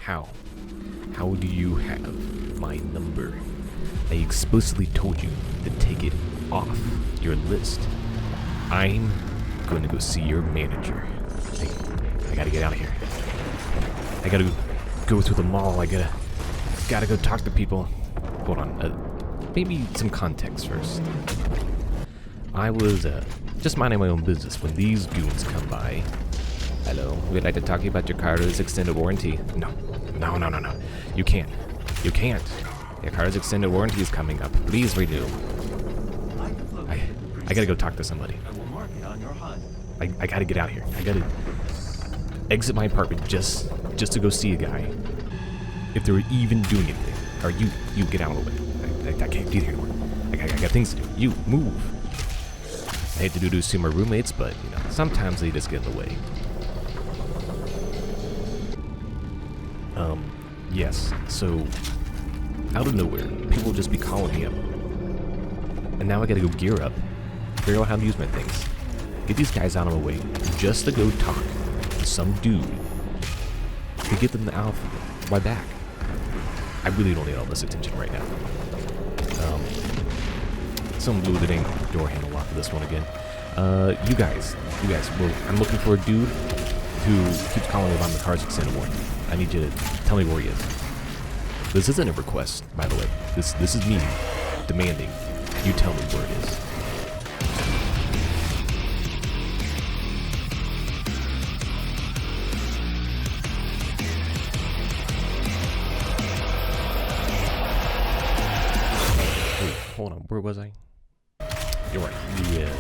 How? How do you have my number? I explicitly told you to take it off your list. I'm going to go see your manager. Hey, I gotta get out of here. I gotta go through the mall. I gotta go talk to people. Hold on. Maybe some context first. I was just minding my own business when these goons come by. Hello, we'd like to talk to you about your car's extended warranty. No. You can't. Your car's extended warranty is coming up. Please renew. I gotta go talk to somebody. I gotta get out of here. I gotta exit my apartment just to go see a guy. If they were even doing anything. Or you get out of the way. I can't be here anymore. I got things to do. You, move. I hate to do this to my roommates, but, sometimes they just get in the way. Yes, so, out of nowhere, people just be calling me up. And now I gotta go gear up, figure out how to use my things, get these guys out of my way, just to go talk to some dude to get them out of my back. I really don't need all this attention right now. Some blew the dang door handle off of this one again. You guys, well, I'm looking for a dude who keeps calling me about the car's extended warranty. I need you to tell me where he is. This isn't a request, by the way. This is me demanding you tell me where it is. Wait, hold on, where was I? You're right. Yeah,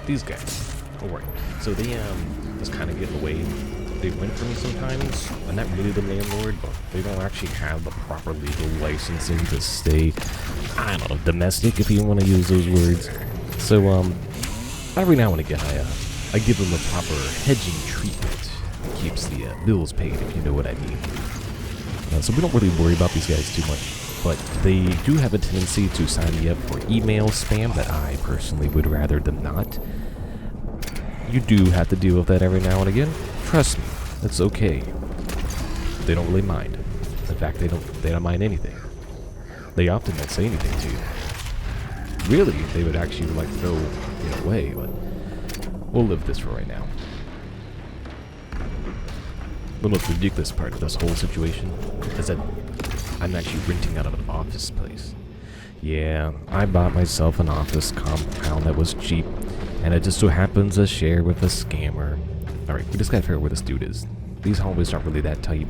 these guys. Alright, so they just kind of get in the way. They rent for me sometimes. I'm not really the landlord, but they don't actually have the proper legal licensing to stay, I don't know, domestic, if you want to use those words. So, every now and again, I give them the proper hedging treatment. It keeps the bills paid, if you know what I mean. So we don't really worry about these guys too much. But they do have a tendency to sign me up for email spam that I personally would rather them not. You do have to deal with that every now and again. Trust me, it's okay. They don't really mind. In fact, they don't mind anything. They often don't say anything to you. Really, they would actually like throw it away, but we'll live with this for right now. The most ridiculous part of this whole situation is that I'm actually renting out of an office place. Yeah, I bought myself an office compound that was cheap, and it just so happens to share with a scammer. Alright, we just gotta figure out where this dude is. These hallways aren't really that tight,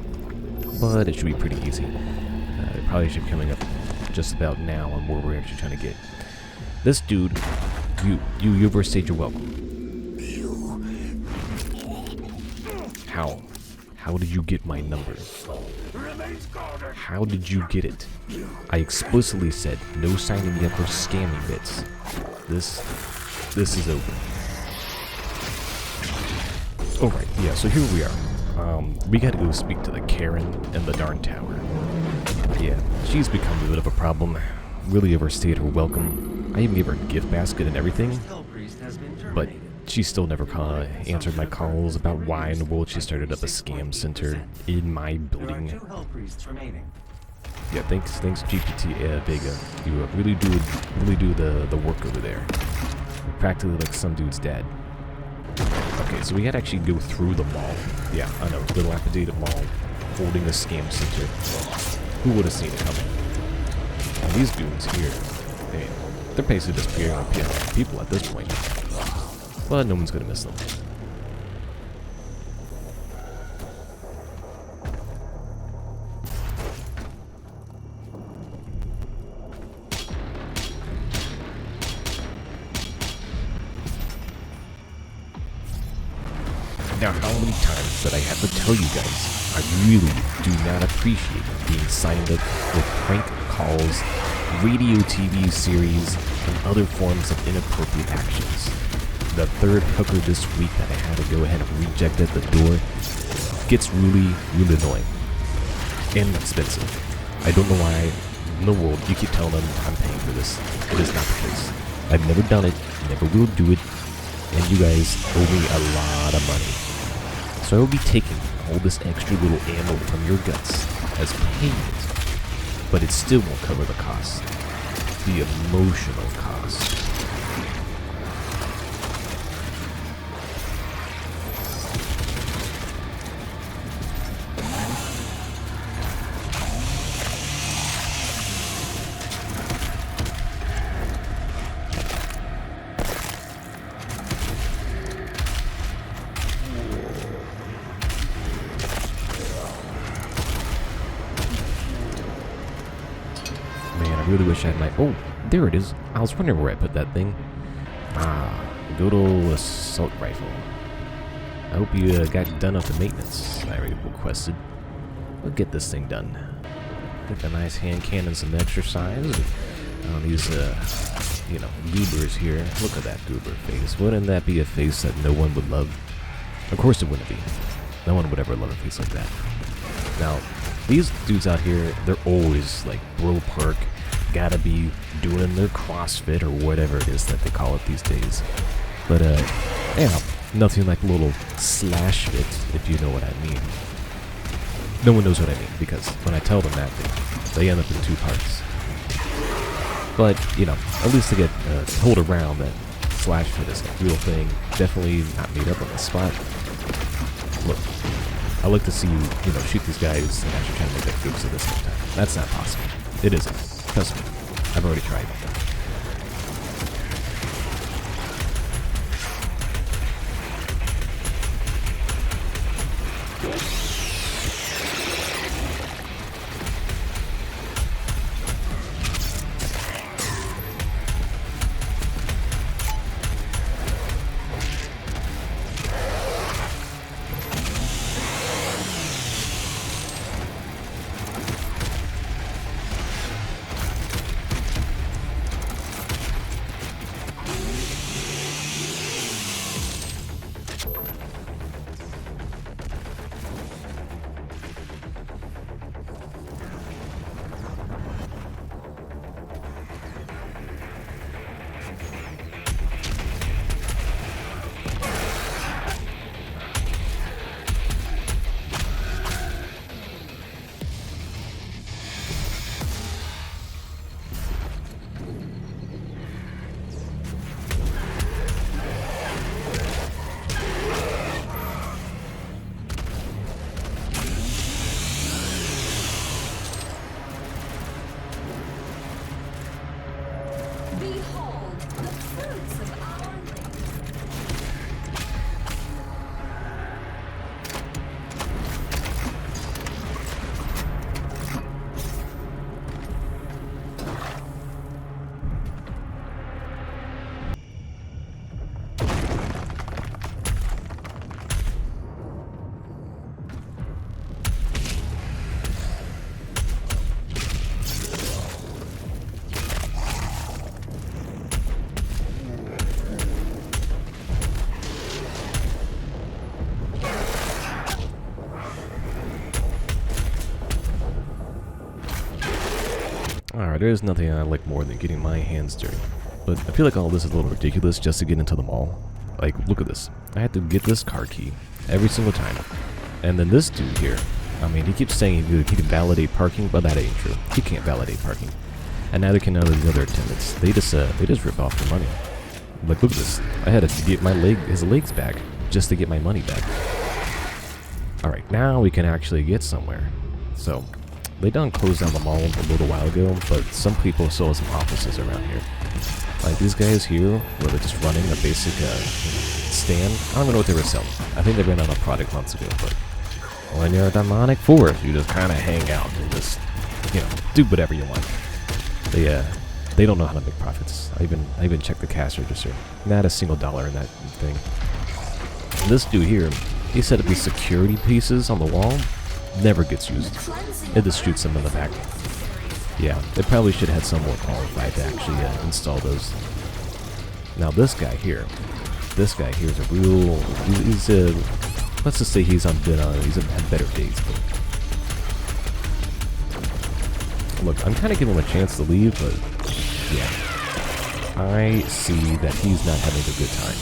but it should be pretty easy. It probably should be coming up just about now on where we're actually trying to get. This dude, you overstayed your welcome. How did you get my number? How did you get it? I explicitly said no signing me up for scamming bits. This is over. Alright, yeah, so here we are. We gotta go speak to the Karen in the darn tower. Yeah, she's become a bit of a problem. Really overstayed her welcome. I even gave her a gift basket and everything. But she still never answered my calls about why in the world she started up a scam center in my building. Yeah, thanks GPT Vega. You really do the work over there. You're practically like some dude's dad. Okay, so we gotta actually go through the mall. Yeah, I know, the dilapidated mall holding a scam center. Who would have seen it coming? And these goons here, they're basically just peering on people at this point. But no one's gonna miss them. Now, how many times did I have to tell you guys, I really do not appreciate being signed up with prank calls, radio TV series, and other forms of inappropriate actions. The third hooker this week that I had to go ahead and reject at the door gets really annoying and expensive. I don't know why in the world you keep telling them I'm paying for this. It is not the case. I've never done it, never will do it, and you guys owe me a lot of money. So I will be taking all this extra little ammo from your guts as payment, but it still won't cover the cost. The emotional cost. Man, I really wish I had my... Oh, there it is. I was wondering where I put that thing. Good old assault rifle. I hope you got done up the maintenance I already requested. We'll get this thing done. Get a nice hand cannon, some exercise. These, you know, goobers here. Look at that goober face. Wouldn't that be a face that no one would love? Of course it wouldn't be. No one would ever love a face like that. Now, these dudes out here, they're always like bro park, gotta be doing their CrossFit or whatever it is that they call it these days. But yeah, nothing like a little slash fit, if you know what I mean. No one knows what I mean, because when I tell them that, they end up in two parts. But, you know, at least to get told around that slash fit is a real thing, definitely not made up on the spot. Look, I like to see you, you know, shoot these guys and actually try to make that goose at the same time. That's not possible. It isn't. Trust me. I've already tried. Alright, there's nothing I like more than getting my hands dirty. But I feel like all this is a little ridiculous just to get into the mall. Like, look at this. I had to get this car key every single time. And then this dude here, I mean, he keeps saying he can validate parking, but that ain't true. He can't validate parking. And neither can none of these other attendants. They just rip off the money. Like, look at this. I had to get his legs back just to get my money back. Alright, now we can actually get somewhere. So, they done closed down the mall a little while ago, but some people still have some offices around here. Like these guys here, where they're just running a basic stand. I don't even know what they were selling. I think they ran out of product months ago, but when you're a demonic force, you just kind of hang out and just, you know, do whatever you want. They don't know how to make profits. I even checked the cash register. Not a single dollar in that thing. And this dude here, he set up these security pieces on the wall. Never gets used. It just shoots them in the back. Yeah, they probably should have had someone qualified to actually install those. Now this guy here is a real. He's let's just say he's had better days. But look, I'm kind of giving him a chance to leave, but yeah, I see that he's not having a good time.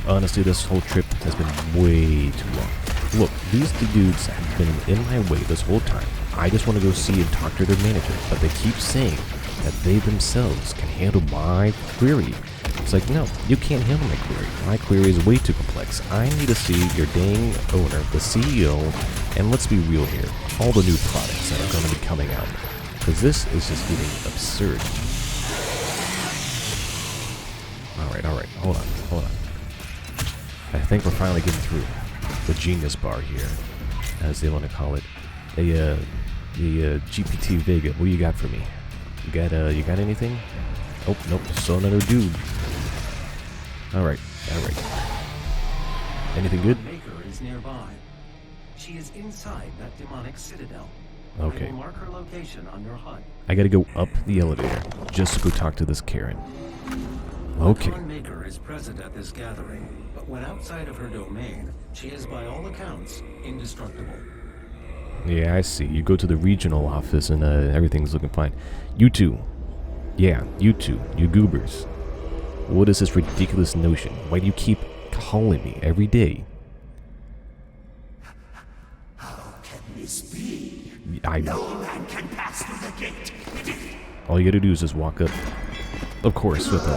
Honestly, this whole trip has been way too long. Look, these dudes have been in my way this whole time. I just want to go see and talk to their manager, but they keep saying that they themselves can handle my query. It's like, no, you can't handle my query. My query is way too complex. I need to see your dang owner, the CEO, and let's be real here, all the new products that are going to be coming out. Because this is just getting absurd. Alright, hold on. I think we're finally getting through the Genius Bar here, as they want to call it. The GPT Vega, what you got for me? You got anything? Oh, nope, still another dude. Alright. Anything good? Maker is nearby. She is inside that demonic citadel. Okay. I will mark her location on your HUD. I gotta go up the elevator just to go talk to this Karen. Okay. Khan Maker is present at this gathering, but when outside of her domain, she is by all accounts indestructible. Yeah, I see. You go to the regional office and everything's looking fine. You two. Yeah, you two. You goobers. What is this ridiculous notion? Why do you keep calling me every day? How can this be? I No man can pass through the gate. All you gotta do is just walk up. Of course, with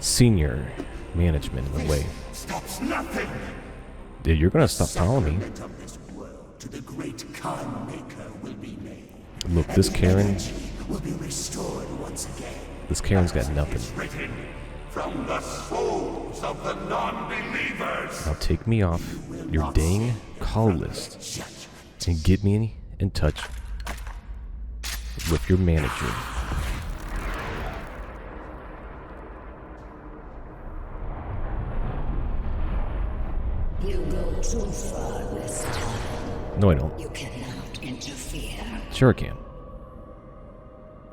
senior management in the way. Stops nothing. Dude, you're gonna stop calling me. Settlement of this world to the great Khan Maker will be made. Look, this Karen. Energy will be restored once again. This Karen's got nothing. Written from the souls of the non-believers. Now take me off your dang call list and get me in touch with your manager. You go too far this time. No, I don't. You cannot interfere. Sure I can.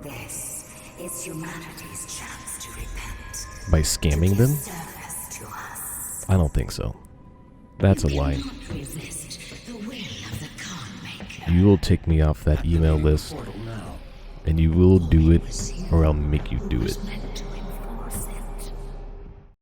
This is humanity's chance to repent. By scamming them? Service to us. I don't think so. That's a lie. Cannot resist the will of the Khan Maker. You will take me off that email list, Portal now. and you will do it, or I'll make you do it. Meant to